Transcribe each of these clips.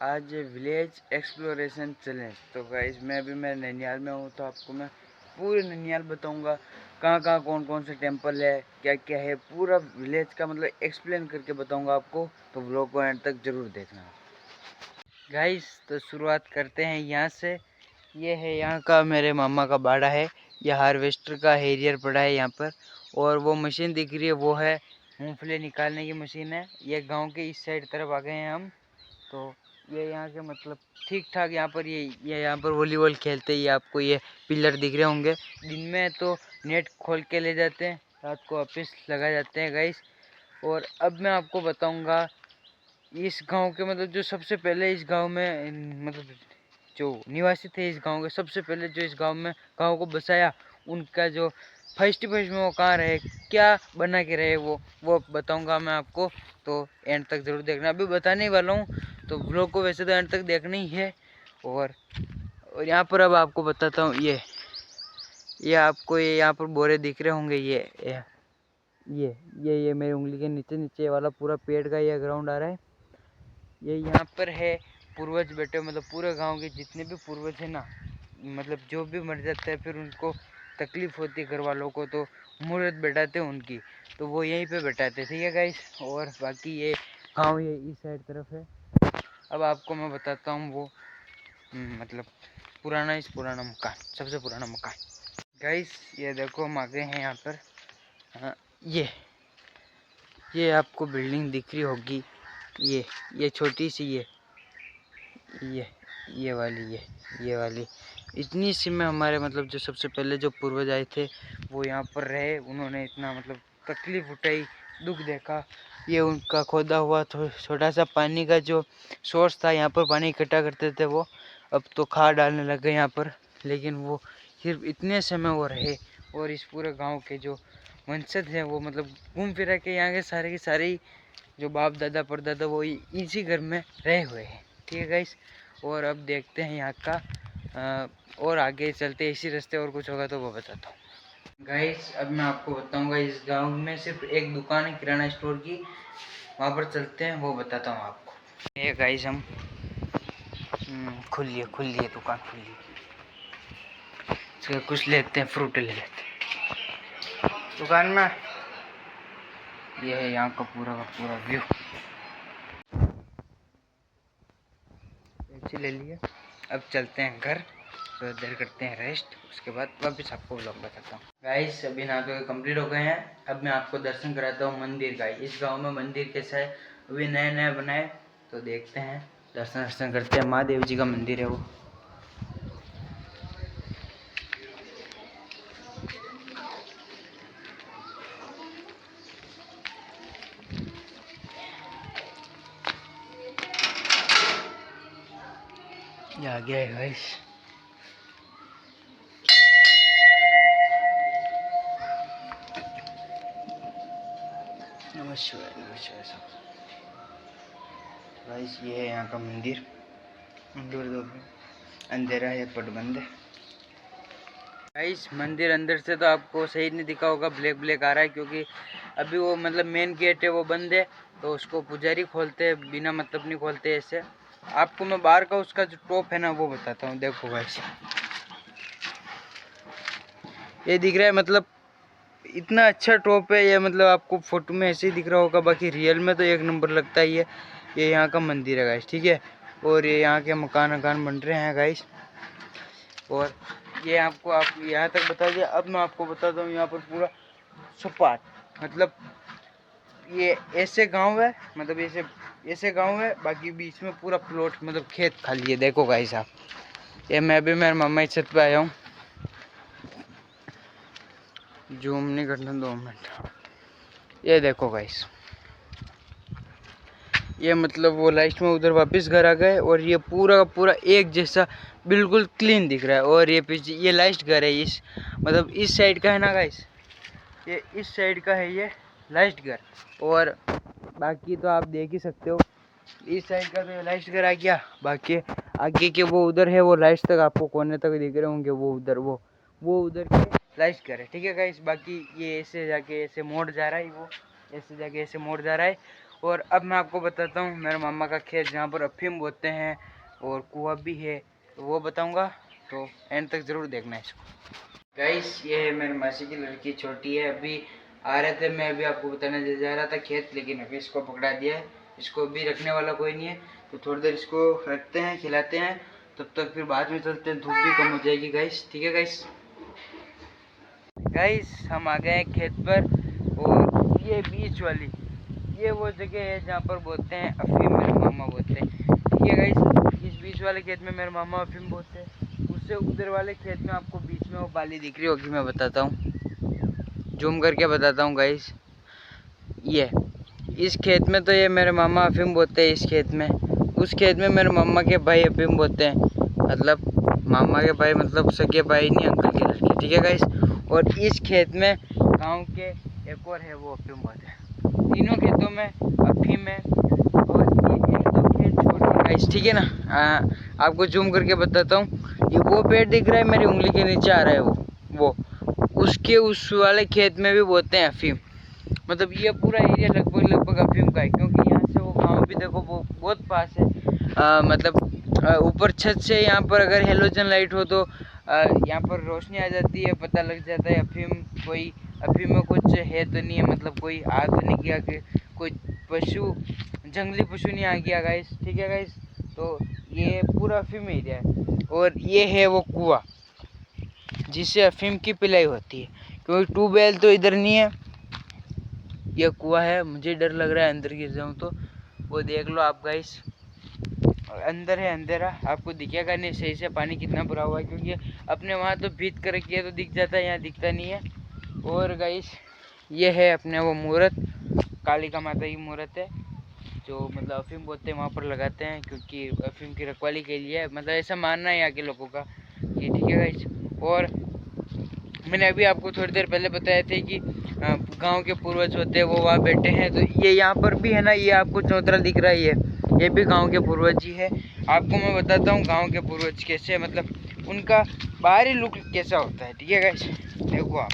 आज village exploration challenge. तो guys मैं नैनीताल में हूँ, तो आपको मैं पूरे नैनीताल बताऊँगा कहाँ कहाँ कौन कौन से टेंपल है, क्या क्या है, पूरा विलेज का मतलब एक्सप्लेन करके बताऊँगा आपको। तो व्लॉग को एंड तक ज़रूर देखना गाइस। तो शुरुआत करते हैं यहाँ से। ये है यहाँ का मेरे मामा का बाड़ा है। यह हार्वेस्टर का हेरियर पड़ा है यहाँ पर, और वो मशीन दिख रही है वो है मूंगफली निकालने की मशीन है। ये गांव के इस साइड तरफ आ गए हैं हम। तो ये यहाँ के मतलब ठीक ठाक यहाँ पर ये यहाँ पर वॉलीबॉल खेलते ही आपको ये पिलर दिख रहे होंगे। दिन में तो नेट खोल के ले जाते हैं, रात को वापस लगा जाते हैं गाइस। और अब मैं आपको बताऊंगा इस गांव के मतलब जो सबसे पहले इस गांव में मतलब जो निवासी थे इस गांव के, सबसे पहले जो इस गांव को बसाया, उनका जो फर्स्ट में वो कहाँ रहे, क्या बना के रहे, वो बताऊंगा मैं आपको। तो एंड तक ज़रूर देखना, अभी बताने वाला हूँ। तो व्लॉग को वैसे तो एंड तक देखना ही है। और यहाँ पर अब आपको बताता हूँ, ये आपको ये यहाँ पर बोरे दिख रहे होंगे। ये मेरी उंगली के नीचे नीचे वाला पूरा पेड़ का ये ग्राउंड आ रहा है। ये यहाँ पर है पूर्वज बैठे, मतलब पूरे गांव के जितने भी पूर्वज है ना, मतलब जो भी मर जाते हैं फिर उनको तकलीफ होती है घर वालों को, तो मूर्त बैठाते हैं उनकी, तो वो यहीं पे बैठाते, ठीक है गाइस। और बाकी ये गांव ये इस साइड तरफ है। अब आपको मैं बताता हूँ वो मतलब पुराना मकान, सबसे पुराना मकान गाइस। ये देखो हम आ गए हैं यहाँ पर। हाँ, ये आपको बिल्डिंग दिख रही होगी। ये छोटी सी ये ये वाली इतनी सी में हमारे मतलब जो सबसे पहले जो पूर्वज आए थे वो यहाँ पर रहे। उन्होंने इतना मतलब तकलीफ उठाई, दुख देखा। ये उनका खोदा हुआ छोटा सा पानी का जो सोर्स था, यहाँ पर पानी इकट्ठा करते थे वो। अब तो खाद डालने लग गए यहाँ पर, लेकिन वो सिर्फ इतने समय वो रहे। और इस पूरे गांव के जो वंशज हैं वो मतलब घूम फिरा के यहाँ के सारे जो बाप दादा परदादा वो इसी घर में रहे हुए हैं, ठीक है गाइस। और अब देखते हैं यहाँ का और आगे चलते इसी रास्ते, और कुछ होगा तो वो बताता हूँ गाइस। अब मैं आपको बताऊंगा, इस गांव में सिर्फ एक दुकान है किराना स्टोर की, वहाँ पर चलते हैं, वो बताता हूँ आपको। ये गाइस हम खुली है दुकान, खुली है। कुछ लेते हैं, फ्रूट ले लेते हैं दुकान में। ये है यहाँ का पूरा व्यू, अच्छी ले लिया। अब चलते हैं घर, तो देर करते हैं रेस्ट, उसके बाद वापस आपको व्लॉग बताता हूँ गाइस। अभी नहा धो कंप्लीट हो गए हैं। अब मैं आपको दर्शन कराता हूँ मंदिर का। इस गांव में मंदिर कैसा है, अभी नया बनाए, तो देखते हैं, दर्शन करते हैं। महादेव जी का मंदिर है वो। ये आ गया है गाइस। नमस्कार गाइस, ये है यहाँ का मंदिर। अंधेरा है, पट बंद है गाइस। मंदिर अंदर से तो आपको सही नहीं दिखा होगा, ब्लैक आ रहा है, क्योंकि अभी वो मतलब मेन गेट है वो बंद है, तो उसको पुजारी खोलते हैं, बिना मतलब नहीं खोलते ऐसे। आपको मैं बाहर का उसका जो टॉप है ना वो बताता हूँ। देखो गाइस, ये दिख रहा है, मतलब इतना अच्छा टॉप है ये, मतलब आपको फोटो में ऐसे ही दिख रहा होगा, बाकी रियल में तो एक नंबर लगता है ये यहाँ का मंदिर है गाइस, ठीक है। और ये यहाँ के मकान बन रहे हैं गाइस। और ये आपको आप यहाँ तक बता दिया। अब मैं आपको बताता हूँ यहाँ पर पूरा सपाट, मतलब ये ऐसे गांव है, मतलब ऐसे गांव है, बाकी बीच में पूरा प्लॉट मतलब खेत खाली है। देखो गाइस आप, ये मैं भी मेरे मामा की छत पे आया हूँ, जूम नहीं करना 2 मिनट। ये देखो गाइस, ये मतलब वो लास्ट में उधर वापस घर आ गए, और ये पूरा का पूरा एक जैसा बिल्कुल क्लीन दिख रहा है। और ये पीछे ये लास्ट घर है, इस मतलब इस साइड का है ना गाइस, ये इस साइड का है ये लास्ट घर। और बाकी तो आप देख ही सकते हो, इस साइड का तो ये लास्ट घर आ गया। बाकी आगे के वो उधर है, वो लास्ट तक आपको कोने तक दिख रहे होंगे, वो उधर वो उधर के लास्ट घर है, ठीक है गाइस। बाकी ये ऐसे जाके ऐसे मोड़ जा रहा है, वो ऐसे जाके ऐसे मोड़ जा रहा है। और अब मैं आपको बताता हूँ मेरे मामा का खेत जहाँ पर अफीम बोते हैं और कुआं भी है, तो वो बताऊँगा, तो एंड तक ज़रूर देखना इसको। गाइस ये है मेरी मासी की लड़की, छोटी है, अभी आ रहे थे, मैं अभी आपको बताने जा रहा था खेत, लेकिन अभी इसको पकड़ा दिया है। इसको भी रखने वाला कोई नहीं है, तो थोड़ी देर इसको रखते हैं, खिलाते हैं, तब तक फिर बाद में चलते हैं, धूप भी कम हो जाएगी गाइस। ठीक है गाइस। गाइस हम आ गए हैं खेत पर, और ये बीच वाली ये वो जगह है जहाँ पर बोलते हैं अफीम, मेरे मामा बोलते हैं। ठीक है गाइस, इस बीच वाले खेत में मेरे मामा अफीम बोलते हैं, उससे उधर वाले खेत में आपको बीच में वो बाली दिख रही होगी, मैं बताता हूँ, जूम करके बताता हूँ गाइस। ये इस खेत में तो ये मेरे मामा अफीम बोलते हैं, इस खेत में, उस खेत में मेरे मामा के भाई अफीम बोलते हैं, मतलब मामा के भाई मतलब सगे भाई नहीं, अंकल की लड़की। ठीक है गाइस, और इस खेत में गांव के एक और है वो अफीम बोलते हैं। तीनों खेतों में अफीम है, और ये एक दो खेत छोड़ के गाइस, ठीक है ना, आपको जूम करके बताता हूँ, ये वो पेड़ दिख रहा है मेरी उंगली के नीचे आ रहा है, वो उसके उस वाले खेत में भी बोलते हैं अफीम। मतलब ये पूरा एरिया लगभग अफीम का है, क्योंकि यहाँ से वो गांव भी देखो वो बहुत पास है। मतलब ऊपर छत से यहाँ पर अगर हेलोजन लाइट हो तो यहाँ पर रोशनी आ जाती है, पता लग जाता है अफीम में कुछ है तो नहीं है, मतलब कोई आ तो नहीं गया कि कोई पशु, जंगली पशु नहीं आ गया गाइस। ठीक है गाइस, तो ये पूरा अफीम एरिया है, और ये है वो कुआं जिससे अफीम की पिलाई होती है, क्योंकि ट्यूबवेल तो इधर नहीं है, यह कुआं है। मुझे डर लग रहा है अंदर गिर जाऊं तो, वो देख लो आप गाइस, अंदर है अंधेरा, आपको दिखेगा नहीं सही से पानी कितना भरा हुआ है, क्योंकि अपने वहाँ तो भीत कर रखी है तो दिख जाता है, यहाँ दिखता नहीं है। और गाइस ये है अपने वो मूर्त, कालिका माता की मूर्त है, जो मतलब अफीम बोलते हैं वहाँ पर लगाते हैं, क्योंकि अफीम की रखवाली के लिए, मतलब ऐसा मानना है यहाँ के लोगों का कि। ठीक है गाइस, और मैंने अभी आपको थोड़ी देर पहले बताया थे कि गांव के पूर्वज होते हैं वो वहाँ बैठे हैं, तो ये यहाँ पर भी है ना, ये आपको चौतरा दिख रहा है, ये भी गांव के पूर्वज ही है। आपको मैं बताता हूँ गांव के पूर्वज कैसे, मतलब उनका बाहरी लुक कैसा होता है। ठीक है गाइस, देखो आप,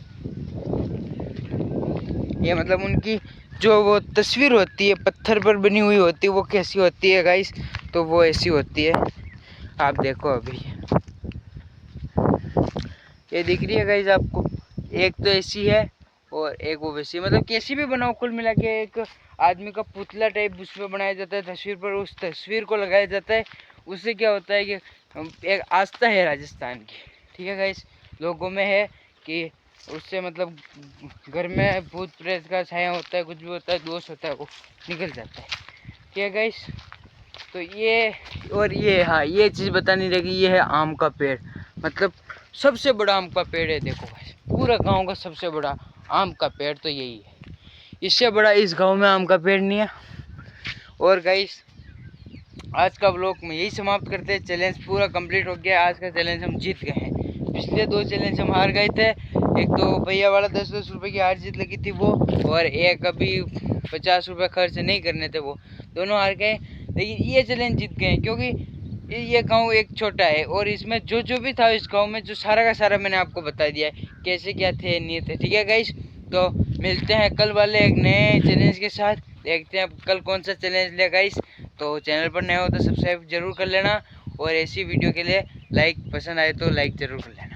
ये मतलब उनकी जो वो तस्वीर होती है पत्थर पर बनी हुई होती है, वो कैसी होती है गाइस, तो वो ऐसी होती है, आप देखो अभी ये दिख रही है गाइस आपको, एक तो ऐसी है और एक वो वैसी, मतलब कैसी भी बनाओ, कुल मिला के एक आदमी का पुतला टाइप उसमें बनाया जाता है तस्वीर पर, उस तस्वीर को लगाया जाता है, उससे क्या होता है कि एक आस्था है राजस्थान की। ठीक है गाइस, लोगों में है कि उससे मतलब घर में भूत प्रेत का छाया होता है, कुछ भी होता है, दोष होता है, वो निकल जाता है। ठीक है गाइस, तो ये और ये, हाँ ये चीज़ बतानी रहेगी, ये है आम का पेड़, मतलब सबसे बड़ा आम का पेड़ है, देखो गाइस पूरा गांव का सबसे बड़ा आम का पेड़ तो यही है, इससे बड़ा इस गांव में आम का पेड़ नहीं है। और गाइस आज का व्लॉग में यही समाप्त करते हैं, चैलेंज पूरा कंप्लीट हो गया, आज का चैलेंज हम जीत गए हैं, पिछले दो चैलेंज हम हार गए थे, एक तो भैया वाला 10-10 रुपये की हार जीत लगी थी वो, और एक अभी 50 रुपये खर्च नहीं करने थे, वो दोनों हार गए, लेकिन ये चैलेंज जीत गए क्योंकि ये गांव एक छोटा है, और इसमें जो भी था इस गांव में, जो सारा का सारा मैंने आपको बता दिया है कैसे क्या थे नहीं थे। ठीक है गाइस, तो मिलते हैं कल वाले एक नए चैलेंज के साथ, देखते हैं कल कौन सा चैलेंज ले गाइस। तो चैनल पर नए हो तो सब्सक्राइब जरूर कर लेना, और ऐसी वीडियो के लिए लाइक पसंद आए तो लाइक ज़रूर कर लेना।